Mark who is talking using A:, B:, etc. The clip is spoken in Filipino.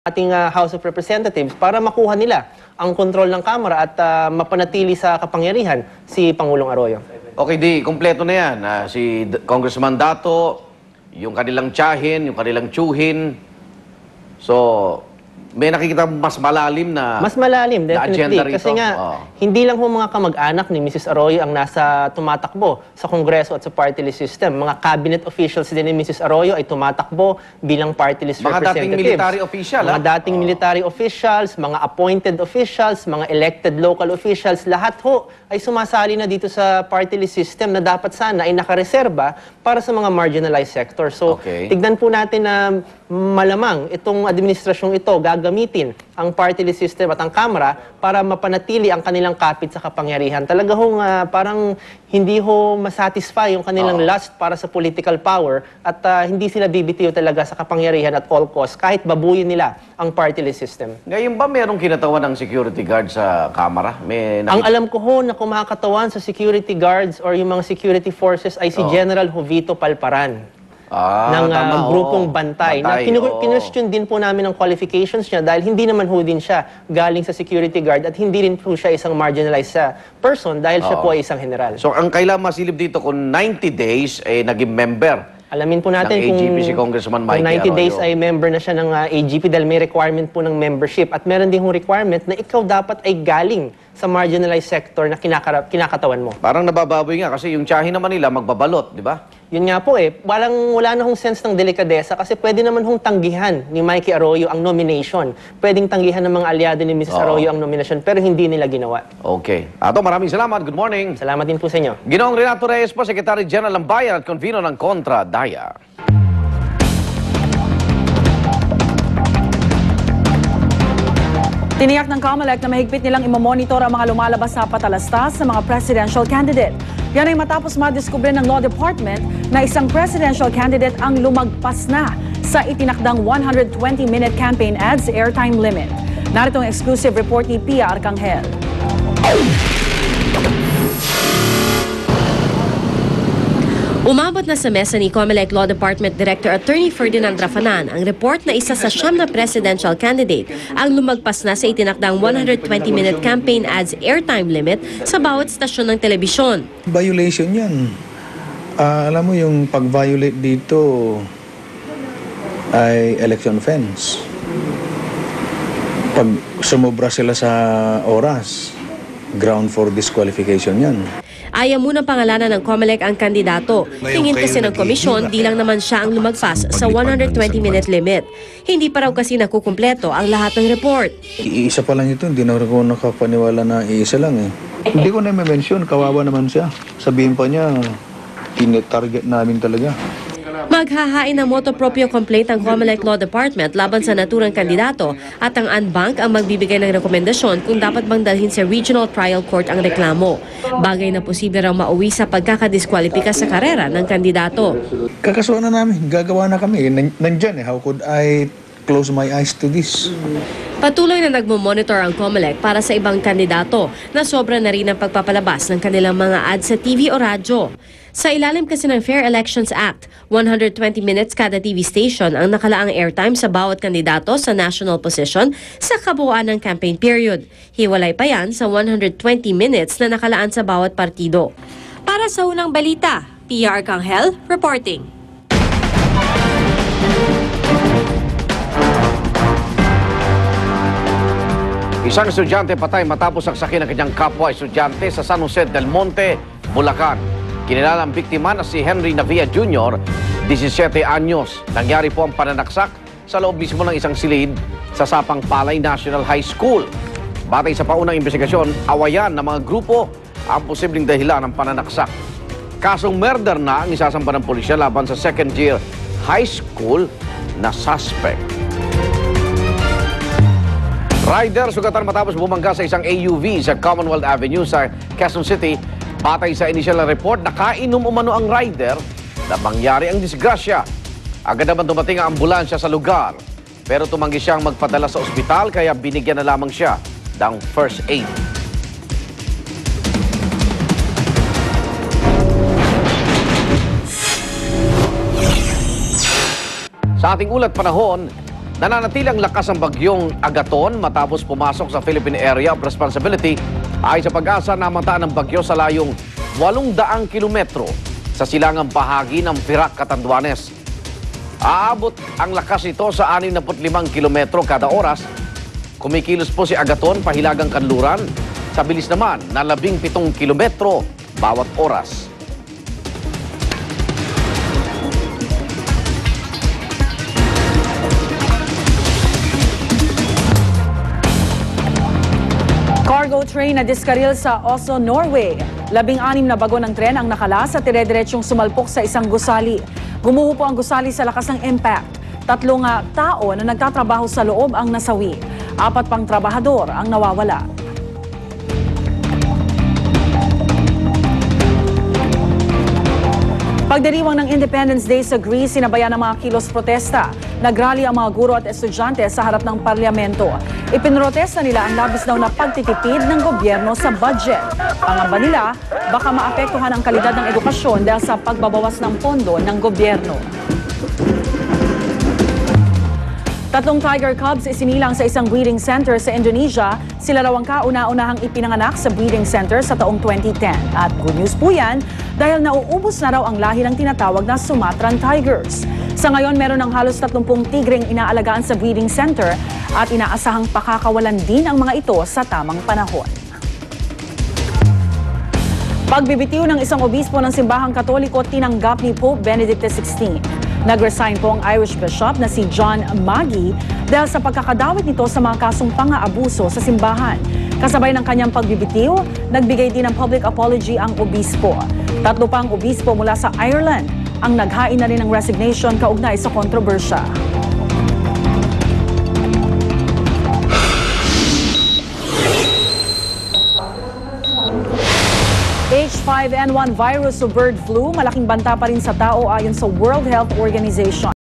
A: ating House of Representatives para makuha nila ang kontrol ng Kamara at mapanatili sa kapangyarihan si Pangulong Arroyo.
B: Okay, kumpleto na yan. Si Congressman Dato, yung kanilang tiyahin, yung kanilang tiyuhin. So, may nakikita mas malalim na
A: Mas malalim, definitely.
B: agenda rito.
A: Kasi nga, hindi lang ho mga kamag-anak ni Mrs. Arroyo ang nasa tumatakbo sa Kongreso at sa party list system. Mga cabinet officials din ni Mrs. Arroyo ay tumatakbo bilang party list representatives.
B: Mga dating military official,
A: Mga dating military officials, mga appointed officials, mga elected local officials, lahat ho ay sumasali na dito sa party list system na dapat sana ay nakareserba para sa mga marginalized sectors. So, tignan po natin na malamang itong administrasyong ito gagamitin ang party list system at ang Kamara para mapanatili ang kanilang kapit sa kapangyarihan. Talaga hong parang hindi ho masatisfy yung kanilang lust para sa political power at hindi sila bibitiw talaga sa kapangyarihan at all costs kahit babuyin nila ang party list system.
B: Ngayon ba merong kinatawan ng security guard sa Kamara?
A: Ang alam ko ho na kumakatawan sa security guards or yung mga security forces ay si General Jovito Palparan. Ng grupong Bantay. Kinwestiyon din po namin ang qualifications niya dahil hindi naman ho din siya galing sa security guard at hindi rin po siya isang marginalized person dahil siya po ay isang general.
B: So, ang kailangan masilip dito kung 90 days naging member
A: alamin po natin
B: ng AGP si Congressman Mikey
A: kung 90 days ay member na siya ng AGP dahil may requirement po ng membership at meron din hong requirement na ikaw dapat ay galing sa marginalized sector na kinakatawan mo.
B: Parang nabababoy nga kasi yung tiyahin naman nila magbabalot, di ba?
A: Yun nga po wala na hong sense ng delikadesa kasi pwede naman hong tanggihan ni Mikey Arroyo ang nomination. Pwedeng tanggihan ng mga aliado ni Mrs. Arroyo ang nomination pero hindi nila ginawa.
B: Okay. Ato, maraming salamat. Good morning.
A: Salamat din po sa inyo.
B: Ginoong Renato Reyes po, Secretary General ng Bayan at Convener ng Kontra Daya.
C: Tiniyak ng COMELEC na mahigpit nilang imamonitor ang mga lumalabas na patalastas sa mga presidential candidate. Yan ay matapos madiskubre ng Law Department na isang presidential candidate ang lumagpas na sa itinakdang 120-minute campaign ads airtime limit. Narito ang exclusive report ni Pia Arcangel.
D: Umabot na sa mesa ni COMELEC Law Department Director Attorney Ferdinand Rafanan ang report na isa sa siyam na presidential candidate ang lumagpas na sa itinakdang 120-minute campaign ads airtime limit sa bawat stasyon ng telebisyon.
E: Violation yan. Alam mo yung pag-violate dito ay election offense. Pag sumobra sila sa oras, ground for disqualification yan.
D: Ayaw munang pangalanan ng COMELEC ang kandidato. Tingin kasi ng komisyon, di lang naman siya ang lumagpas sa 120-minute limit. Hindi pa raw kasi nakukumpleto ang lahat ng report.
E: Iisa pa lang ito, hindi na ako nakapaniwala na iisa lang eh. Hindi ko na ma-mention, kawawa naman siya. Sabihin pa niya, tine-target namin talaga.
D: Maghahain ng motu proprio complaint ang COMELEC Law Department laban sa naturang kandidato at ang Unbank ang magbibigay ng rekomendasyon kung dapat bang dalhin sa Regional Trial Court ang reklamo. Bagay na posible raw mauwi sa pagkakadiskwalipika sa karera ng kandidato.
E: Kakasuhan na namin, gagawa na kami. Nandyan how could I close my eyes to this?
D: Patuloy na nagmo-monitor ang COMELEC para sa ibang kandidato na sobra na rin ang pagpapalabas ng kanilang mga ads sa TV o radyo. Sa ilalim kasi ng Fair Elections Act, 120 minutes kada TV station ang nakalaang airtime sa bawat kandidato sa national position sa kabuuan ng campaign period. Hiwalay pa yan sa 120 minutes na nakalaan sa bawat partido. Para sa unang balita, Pia Arcangel reporting.
B: Isang estudyante patay matapos saksakin ng kanyang kapwa estudyante sa San Jose del Monte, Bulacan. Kinilala ang biktima na si Henry Navia Jr., 17 anyos. Nangyari po ang pananaksak sa loob mismo ng isang silid sa Sapang Palay National High School. Batay sa paunang investigasyon, awayan ng mga grupo ang posibleng dahilan ng pananaksak. Kasong murder na ang isasampa ng pulisya laban sa second-year high school na suspect. Rider sugatan matapos bumangga sa isang AUV sa Commonwealth Avenue sa Quezon City. Batay sa inisyal na report, nakainom umano ang rider na mangyari ang disgrasya. Agad naman dumating ang ambulansya sa lugar. Pero tumanggi siyang magpadala sa ospital kaya binigyan na lamang siya ng first aid. Sa ating ulat panahon, Nananatilang lakas ang bagyong Agaton matapos pumasok sa Philippine Area of Responsibility ay sa pag-asa na mataan ng bagyo sa layong 800 kilometro sa silangang bahagi ng Perak, Catanduanes. Aabot ang lakas nito sa 65 kilometro kada oras. Kumikilos po si Agaton pahilagang kanluran sa bilis naman na 17 kilometro bawat oras.
C: Cargo train na diskaril sa Oslo, Norway. 16 na bago ng tren ang nakalas at dire-diretsong sumalpok sa isang gusali. Gumuho po ang gusali sa lakas ng impact. 3 tao na nagtatrabaho sa loob ang nasawi. 4 pang trabahador ang nawawala. Pagdiriwang ng Independence Day sa Greece, sinabayan ng mga kilos protesta. Nagrally ang mga guro at estudyante sa harap ng parlamento. Ipinrotesta nila ang labis daw na pagtitipid ng gobyerno sa budget. Pangamba nila, baka maapektuhan ang kalidad ng edukasyon dahil sa pagbabawas ng pondo ng gobyerno. 3 tiger cubs isinilang sa isang breeding center sa Indonesia. Sila raw ang kauna-unahang ipinanganak sa breeding center sa taong 2010. At good news po yan dahil nauubos na raw ang lahi ng tinatawag na Sumatran Tigers. Sa ngayon, meron ng halos 30 tigreng inaalagaan sa breeding center at inaasahang pakakawalan din ang mga ito sa tamang panahon. Pagbibitiw ng isang obispo ng simbahang Katoliko tinanggap ni Pope Benedict XVI. Nag-resign po ang Irish Bishop na si John Magee dahil sa pagkakadawit nito sa mga kasong pang-aabuso sa simbahan. Kasabay ng kanyang pagbibitiw, nagbigay din ng public apology ang obispo. 3 pang obispo mula sa Ireland ang naghain na rin ng resignation kaugnay sa kontrobersya. H5N1 virus o bird flu, malaking banta pa rin sa tao ayon sa World Health Organization.